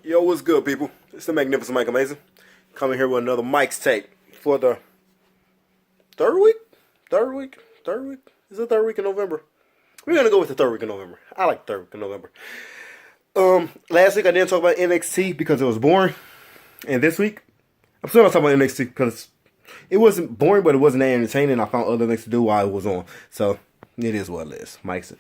Yo, what's good, people? It's the Magnificent Mike Amazing. Coming here with another Mike's Take for the third week? Third week? Third week? Is it third week in November? We're going to go with the third week in November. I like third week in November. Last week I didn't talk about NXT because it was boring. And this week, I'm still not talking about NXT because it wasn't boring, but it wasn't that entertaining. I found other things to do while it was on. So, it is what it is. Mike's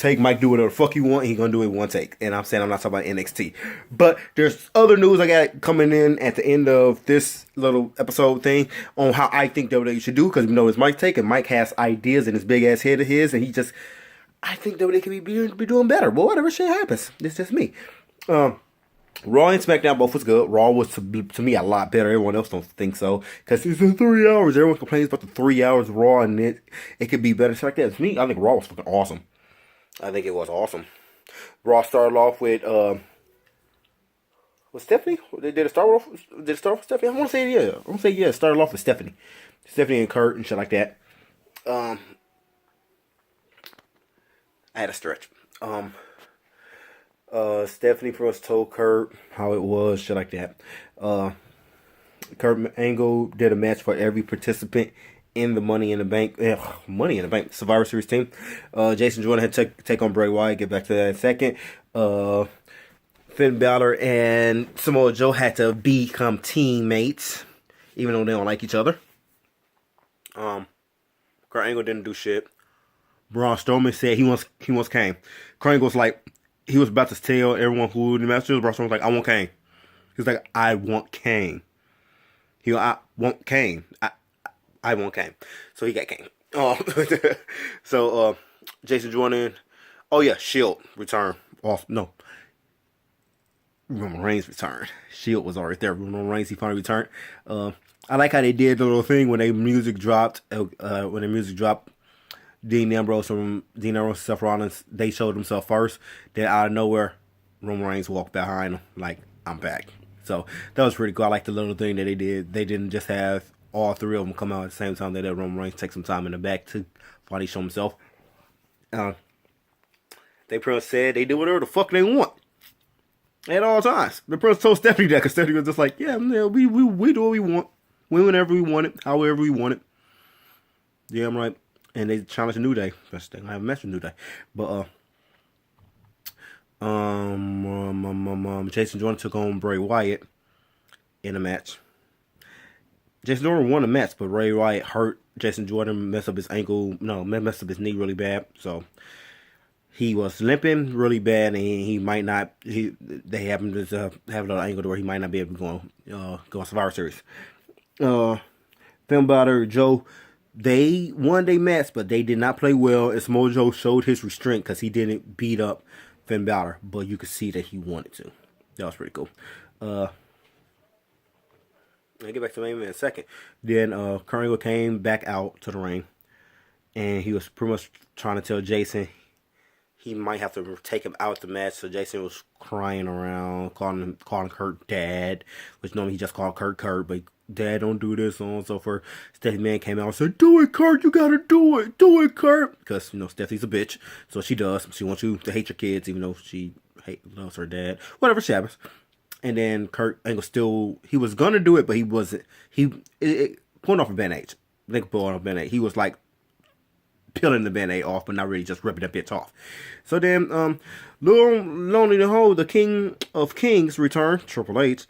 Take. Mike do whatever the fuck he want. He gonna do it one take. And I'm saying I'm not talking about NXT. But there's other news I got coming in at the end of this little episode thing on how I think WWE should do. Because we know it's Mike's Take. And Mike has ideas in his big ass head of his. And I think WWE could be doing better. But whatever shit happens. It's just me. Raw and SmackDown both was good. Raw was, to me, a lot better. Everyone else don't think so. Because it's in 3 hours. Everyone complains about the 3 hours of Raw, and it could be better. Shit like that. To me, I think Raw was fucking awesome. I think it was awesome. Raw started off with, Stephanie? Did it start off with Stephanie? I want to say yeah. It started off with Stephanie. Stephanie and Kurt and shit like that. I had a stretch. Stephanie first told Kurt how it was, shit like that. Kurt Angle did a match for every participant in the Money in the Bank Survivor Series team. Jason Jordan had to take on Bray Wyatt. Get back to that in a second. Finn Balor and Samoa Joe had to become teammates, even though they don't like each other. Kurt Angle didn't do shit. Braun Strowman said he wants Kane. Kurt Angle was like, he was about to tell everyone who the match was. Braun Strowman was like, I want Kane. He was like, I want Kane. I want Kane. I want Kane. So he got Kane. So Jason Jordan. Oh yeah, Shield return. No. Roman Reigns returned. Shield was already there. Roman Reigns, he finally returned. I like how they did the little thing when the music dropped. Dean Ambrose and Seth Rollins, they showed themselves first. Then out of nowhere, Roman Reigns walked behind them like, I'm back. So that was pretty cool. I like the little thing that they did. They didn't just have all three of them come out at the same time. They let Roman Reigns take some time in the back to finally show himself. They pretty much said they do whatever the fuck they want at all times. The person told Stephanie that because Stephanie was just like, yeah, we do what we want. Whenever we want it, however we want it. Yeah, I'm right. And they challenged New Day. That's the thing. I haven't mentioned New Day. But, Jason Jordan took on Bray Wyatt in a match. Jason Jordan won the match, but Bray Wyatt hurt Jason Jordan, messed up his knee really bad. So, he was limping really bad, and he might not, they happened to have a little angle to where he might not be able to go on Survivor Series. Finn Balor, Joe, they won their match, but they did not play well. And Samoa Joe showed his restraint because he didn't beat up Finn Balor, but you could see that he wanted to. That was pretty cool. I'll get back to the main event in a second. Then Kurt Angle came back out to the ring, and he was pretty much trying to tell Jason he might have to take him out the match. So Jason was crying around, calling Kurt Dad, which normally he just called Kurt, but Dad, don't do this, so on and so forth. Stephanie Man came out and said, do it, Kurt, you gotta do it. Do it, Kurt. Because, Stephanie's a bitch. So she does. She wants you to hate your kids, even though she loves her dad. Whatever she happens. And then Kurt Angle he was gonna do it, but he wasn't. It pulling off a Band-Aid. They pulling off a Band-Aid. He was like peeling the Band-Aid off, but not really just ripping that bitch off. So then, Lonely the Hole, the King of Kings returned, Triple H.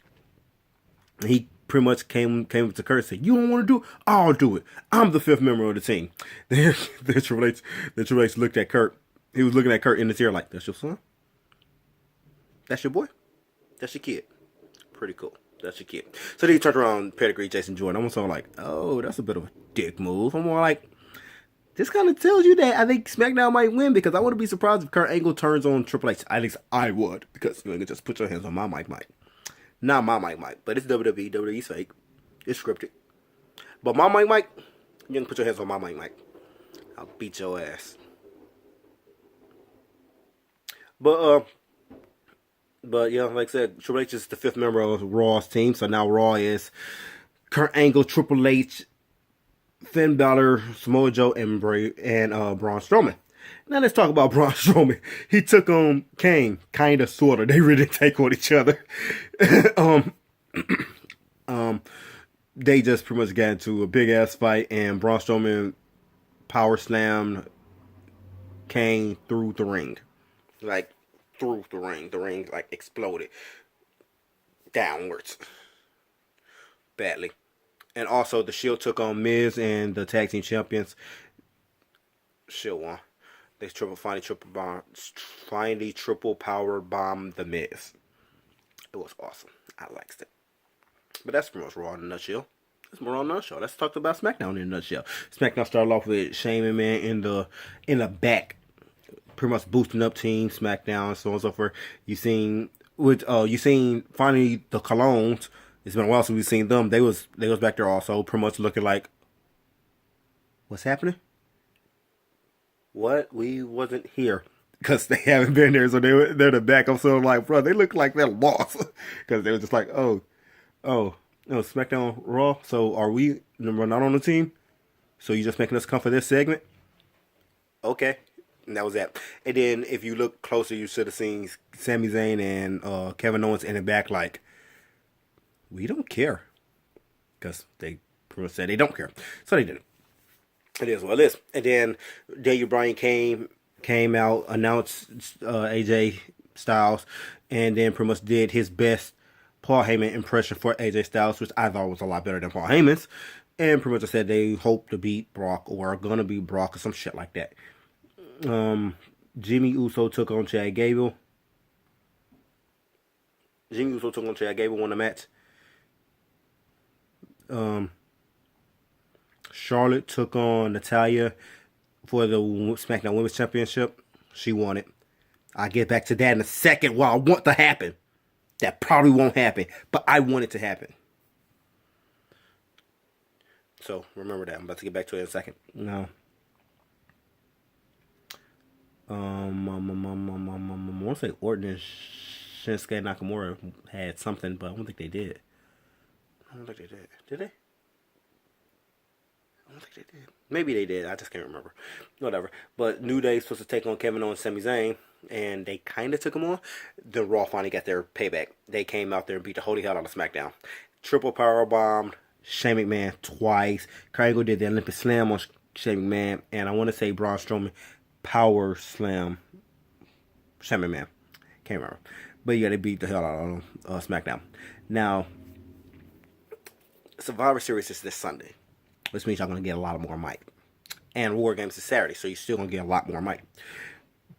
He pretty much came to Kurt and said, you don't want to do it? I'll do it. I'm the fifth member of the team. Then Triple H looked at Kurt. He was looking at Kurt in his ear like, that's your son? That's your boy? That's your kid? Pretty cool. That's your kid. So then he turned around, pedigree Jason Jordan. I'm sort of like, oh, that's a bit of a dick move. I'm more like, this kind of tells you that I think SmackDown might win because I wouldn't be surprised if Kurt Angle turns on Triple H. At least I would because you can just put your hands on my Mike. Not my Mike, but it's WWE. WWE's fake. It's scripted. But my Mike, you can put your hands on my Mike. I'll beat your ass. But yeah, like I said, Triple H is the fifth member of Raw's team. So now Raw is Kurt Angle, Triple H, Finn Balor, Samoa Joe, and Braun Strowman. Now let's talk about Braun Strowman. He took on Kane, kinda, sorta. They really didn't take on each other. um, they just pretty much got into a big ass fight, and Braun Strowman power slammed Kane through the ring, like through the ring. The ring like exploded downwards badly. And also, the Shield took on Miz and the tag team champions. Shield won. They finally triple power bombed the Miz. It was awesome. I liked it. But that's pretty much Raw in a nutshell. That's more on the nutshell. Let's talk about SmackDown in a nutshell. SmackDown started off with Shane McMahon in the back, pretty much boosting up Team SmackDown, so on and so forth. You seen finally the Colognes. It's been a while since we've seen them. They was back there also, pretty much looking like, what's happening? What? We wasn't here. Because they haven't been there, so they're the back. I'm so like, bro, they look like they're lost. Because they were just like, oh, SmackDown Raw. So are we not on the team? So you just making us come for this segment? Okay. And that was that. And then if you look closer, you should have seen Sami Zayn and Kevin Owens in the back like, we don't care. Because they pretty much said they don't care. So they didn't. It is what it is. And then Daniel Bryan came out, announced AJ Styles, and then pretty much did his best Paul Heyman impression for AJ Styles, which I thought was a lot better than Paul Heyman's. And pretty much said they hope to beat Brock or are going to beat Brock or some shit like that. Jimmy Uso took on Chad Gable. Won the match. Charlotte took on Natalya for the SmackDown Women's Championship. She won it. I'll get back to that in a second. What I want to happen. That probably won't happen, but I want it to happen. So remember that. I'm about to get back to it in a second. No. I want to say Orton and Shinsuke Nakamura had something, but I don't think they did. Did they? I don't think they did. Maybe they did. I just can't remember. Whatever. But New Day's supposed to take on Kevin Owens and Sami Zayn, and they kind of took them on. Then Raw finally got their payback. They came out there and beat the holy hell out of SmackDown. Triple power bombed Shane McMahon twice. Kurt Angle did the Olympic Slam on Shane McMahon, and I want to say Braun Strowman power slam Shane McMahon. Can't remember. But yeah, they beat the hell out of SmackDown. Now, Survivor Series is this Sunday, which means y'all going to get a lot more mic. And War Games is Saturday, so you're still going to get a lot more mic.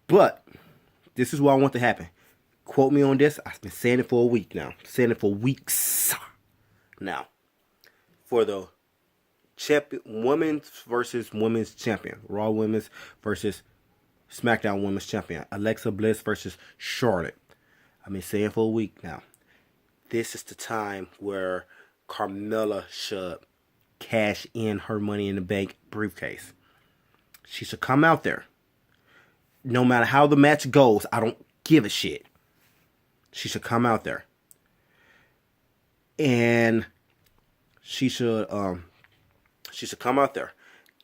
But this is what I want to happen. Quote me on this. I've been saying it for a week now. Saying it for weeks now. For the women's versus women's champion. Raw women's versus SmackDown women's champion. Alexa Bliss versus Charlotte. I've been saying for a week now. This is the time where Carmella should cash in her Money in the Bank briefcase. She should come out there. No matter how the match goes, I don't give a shit. She should come out there. And she should come out there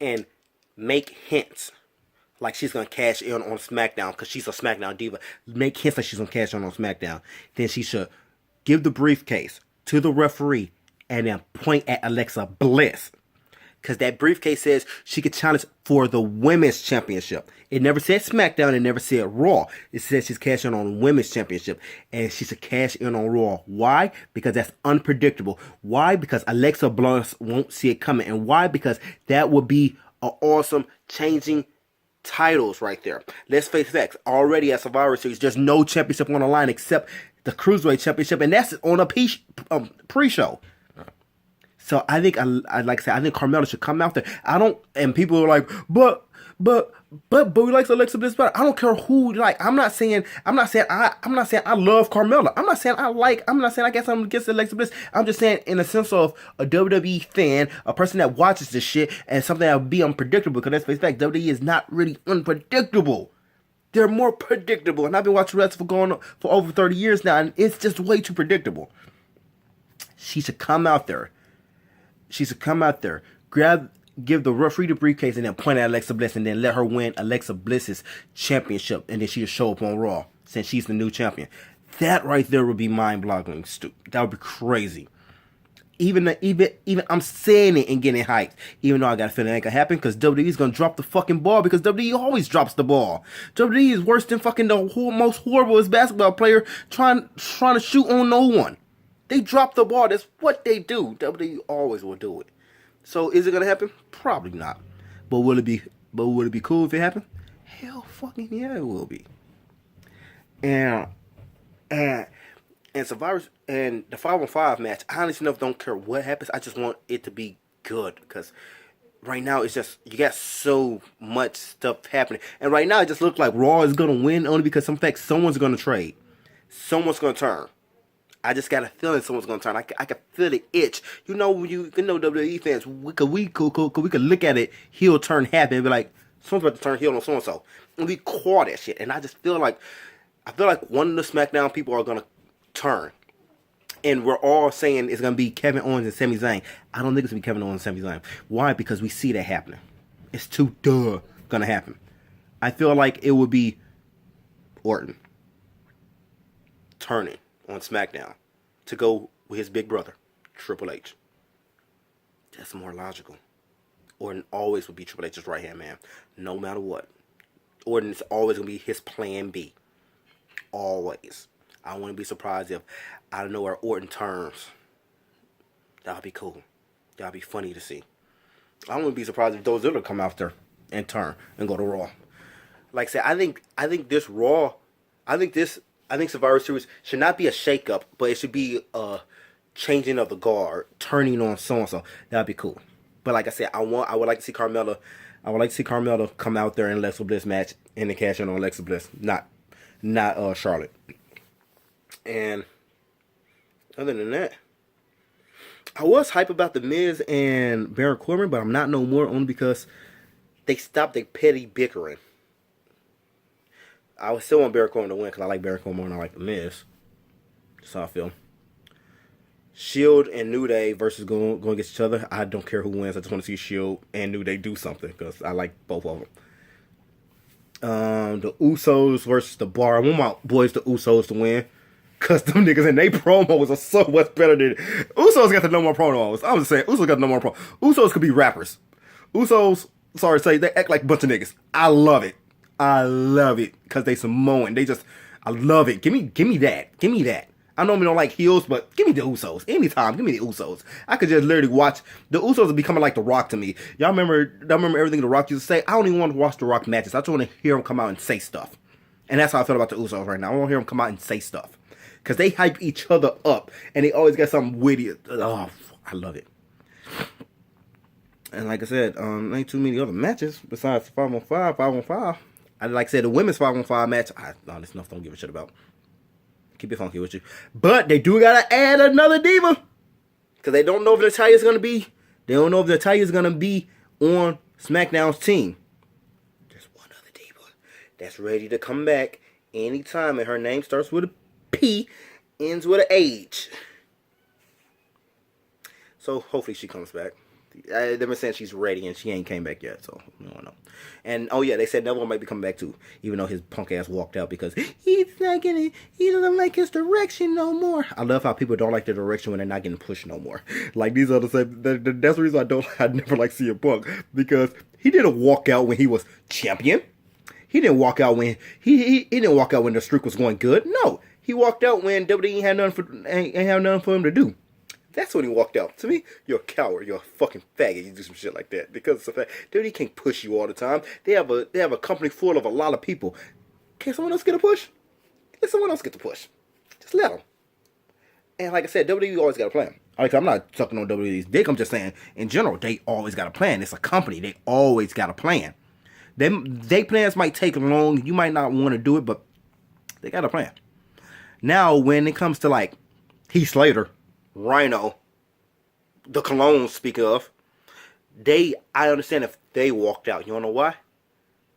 and make hints like she's going to cash in on SmackDown because she's a SmackDown diva. Make hints like she's going to cash in on SmackDown. Then she should give the briefcase to the referee and then point at Alexa Bliss. Because that briefcase says she could challenge for the women's championship. It never said SmackDown. It never said Raw. It says she's cashing on the women's championship. And she should cash in on Raw. Why? Because that's unpredictable. Why? Because Alexa Bliss won't see it coming. And why? Because that would be an awesome changing titles right there. Let's face facts. Already at Survivor Series, there's no championship on the line except the Cruiserweight Championship. And that's on a pre-show. So I think, like I said, I think Carmella should come out there. And people are like, but we like Alexa Bliss better. I don't care who, like, I'm not saying I love Carmella. I'm not saying I guess I'm against Alexa Bliss. I'm just saying in the sense of a WWE fan, a person that watches this shit, and something that would be unpredictable, because let's face fact, WWE is not really unpredictable. They're more predictable. And I've been watching wrestling for over 30 years now, and it's just way too predictable. She should come out there. Grab give the referee the briefcase and then point at Alexa Bliss and then let her win Alexa Bliss's championship and then she'll show up on Raw since she's the new champion. That right there would be mind-boggling. That would be crazy. Even I'm saying it and getting hyped. Even though I got a feeling it ain't gonna happen because WWE's gonna drop the fucking ball because WWE always drops the ball. WWE is worse than fucking the most horriblest basketball player trying to shoot on no one. They drop the ball. That's what they do. WWE always will do it. So is it gonna happen? Probably not. But will it be cool if it happened? Hell fucking yeah, it will be. And Survivor and the 5-on-5 match, I honestly enough don't care what happens. I just want it to be good because right now it's just you got so much stuff happening, and right now it just looks like Raw is gonna win only because someone's gonna trade, someone's gonna turn. I just got a feeling someone's gonna turn. I can feel the itch. You know WWE fans, we could look at it, heel turn happen and be like, someone's about to turn heel on so and so, and we call that shit. And I just feel like one of the SmackDown people are gonna turn. And we're all saying it's going to be Kevin Owens and Sami Zayn. I don't think it's going to be Kevin Owens and Sami Zayn. Why? Because we see that happening. It's too going to happen. I feel like it would be Orton turning on SmackDown to go with his big brother, Triple H. That's more logical. Orton always would be Triple H's right-hand man, no matter what. Orton is always going to be his plan B. Always. I wouldn't be surprised if out of nowhere Orton turns. That would be cool. That would be funny to see. I wouldn't be surprised if Dolph Ziggler come after and turn and go to Raw. Like I said, I think this Raw, I think Survivor Series should not be a shakeup, but it should be a changing of the guard, turning on so and so. That'd be cool. But like I said, I would like to see Carmella. I would like to see Carmella come out there in Alexa Bliss match and then cash in on Alexa Bliss, not Charlotte. And other than that, I was hype about The Miz and Baron Corbin, but I'm not no more, only because they stopped their petty bickering. I still want Baron Corbin to win because I like Baron Corbin more than I like The Miz. That's how I feel. Shield and New Day versus going against each other. I don't care who wins. I just want to see Shield and New Day do something because I like both of them. The Usos versus the Bar. I want my boys, the Usos, to win. Because them niggas and they promos are so much better than... Usos got the no more promos. I'm just saying, Usos got no more promos. Usos could be rappers. Usos, sorry to say, they act like a bunch of niggas. I love it. I love it. Because they Samoan. I love it. Give me that. Give me that. I normally don't like heels, but give me the Usos. Anytime, give me the Usos. I could just literally watch... The Usos are becoming like The Rock to me. Y'all remember everything The Rock used to say? I don't even want to watch The Rock matches. I just want to hear him come out and say stuff. And that's how I feel about the Usos right now. I want to hear him come out and say stuff. Because they hype each other up. And they always got something witty. Oh, I love it. And like I said, ain't too many other matches besides 5-on-5, 5-on-5. Like I said, the women's 5-on-5 match, this stuff don't give a shit about. Keep it funky with you. But they do got to add another diva. Because they don't know if Natalya's going to be. They don't know if Natalya's going to be on SmackDown's team. There's one other diva that's ready to come back anytime. And her name starts with a P, ends with an H. So hopefully she comes back. They've been saying she's ready and she ain't came back yet, so we don't know. And oh yeah, they said Neville might be coming back too, even though his punk ass walked out because he doesn't like his direction no more. I love how people don't like the direction when they're not getting pushed no more. Like these others say, that's the reason I never like CM Punk, because he didn't walk out when he was champion. He didn't walk out when he didn't walk out when the streak was going good. No. He walked out when WWE ain't had nothing for him to do. That's when he walked out. To me, you're a coward. You're a fucking faggot. You do some shit like that because of the fact WWE can't push you all the time. They have a company full of a lot of people. Can someone else get a push? Let someone else get the push. Just let them. And like I said, WWE always got a plan. Like I'm not sucking on WWE's dick. I'm just saying in general, they always got a plan. It's a company. They always got a plan. They plans might take long. You might not want to do it, but they got a plan. Now, when it comes to, like, Heath Slater, Rhino, the Cologne, speak of, I understand if they walked out. You wanna know why?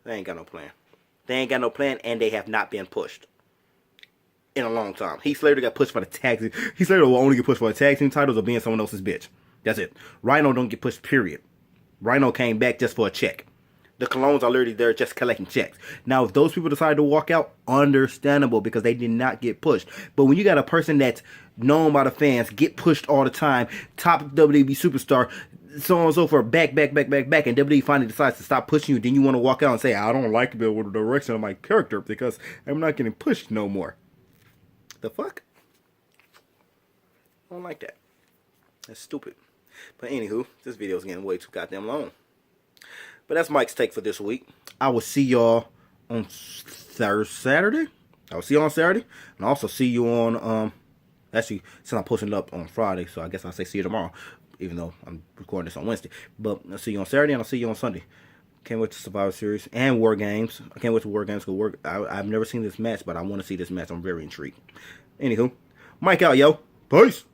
They ain't got no plan. They ain't got no plan, and they have not been pushed in a long time. Heath Slater got pushed for the tag team. Heath Slater will only get pushed for the tag team titles or being someone else's bitch. That's it. Rhino don't get pushed, period. Rhino came back just for a check. The Colognes are literally there just collecting checks. Now, if those people decide to walk out, understandable, because they did not get pushed. But when you got a person that's known by the fans, get pushed all the time, top WWE superstar, so on and so forth, back, and WWE finally decides to stop pushing you, then you want to walk out and say, I don't like the direction of my character because I'm not getting pushed no more. The fuck? I don't like that. That's stupid. But anywho, this video is getting way too goddamn long. But that's Mike's take for this week. I will see y'all on Saturday. I will see you on Saturday. And I'll also see you on, actually, since I'm posting it up on Friday, so I guess I'll say see you tomorrow, even though I'm recording this on Wednesday. But I'll see you on Saturday and I'll see you on Sunday. Can't wait to Survivor Series and War Games. I can't wait to War Games because I've never seen this match, but I want to see this match. I'm very intrigued. Anywho, Mike out, yo. Peace.